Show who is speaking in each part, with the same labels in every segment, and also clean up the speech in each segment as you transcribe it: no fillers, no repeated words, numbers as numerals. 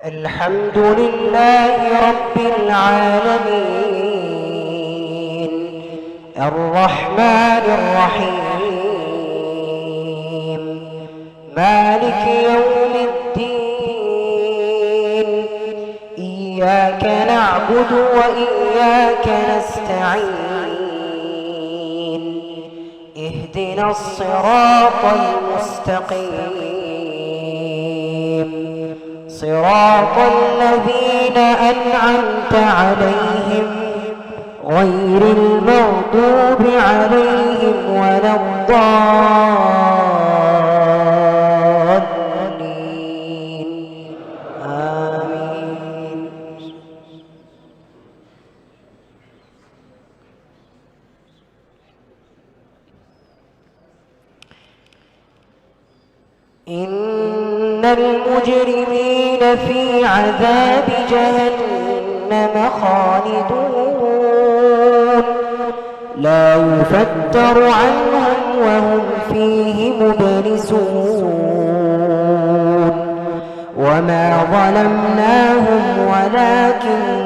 Speaker 1: الحمد لله رب العالمين الرحمن الرحيم مالك يوم الدين إياك نعبد وإياك نستعين اهدنا الصراط المستقيم صراط الذين أنعمت عليهم غير المغضوب عليهم ولا الضالين آمين. إن المجرمين في عذاب جهنم خالدون لا يفتر عنهم وهم فيه مبلسون وما ظلمناهم ولكن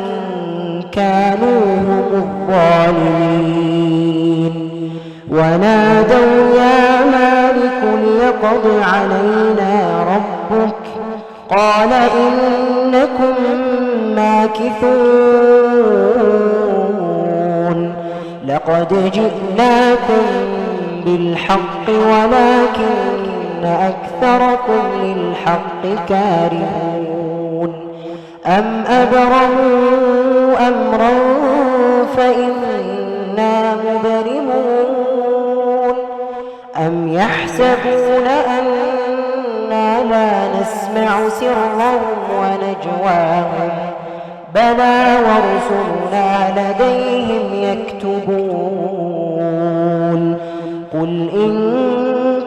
Speaker 1: كانوا هم الظالمين ونادوا يا مالك ليقض علينا ربك قال إنكم ماكثون لقد جئناكم بالحق ولكن أكثركم للحق كارهون أم أبرموا أمرا فإنا مبرمون أم يحسبون أننا لا نسمع سرهم ونجواهم بلى ورسلنا لديهم يكتبون قل إن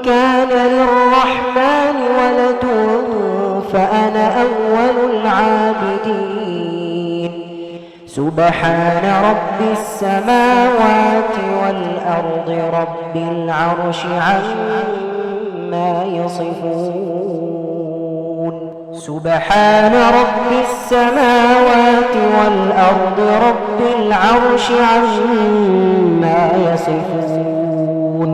Speaker 1: كان للرحمن ولد فأنا أول العابدين سبحان رب السماوات والأرض رب العرش عما يصفون سبحان رب السماوات والأرض رب العرش عما يصفون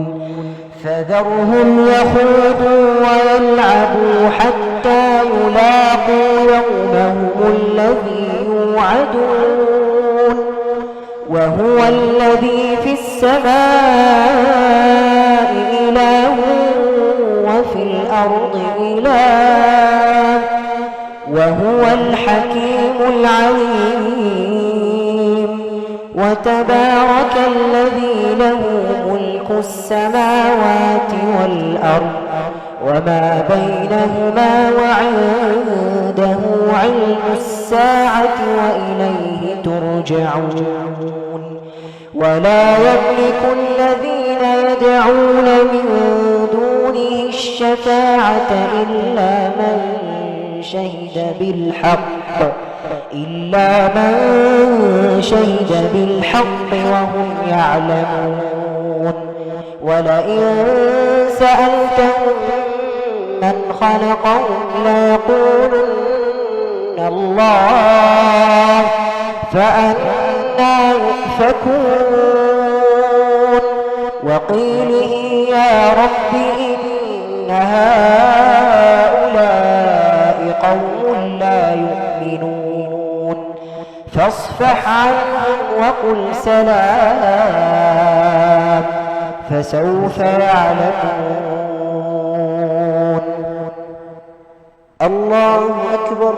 Speaker 1: فذرهم يخوضوا ويلعبوا حتى يلاقوا يومهم الذي يوعدون وهو الذي في السماء إله وفي الأرض إله وهو الحكيم العليم وتبارك الذي له ملك السماوات والأرض وما بينهما وعنده علم الساعة وإليه ترجعون ولا يملك الذين يدعون من دونه الشفاعة إلا من شهد بالحق وهم يعلمون ولئن سألتهم من خلقهم ليقولن الله فأنى يؤفكون وقيله يا رب إن هؤلاء قوم لا يؤمنون فاصفح عنهم وقل سلام فسوف يعلمون. الله أكبر.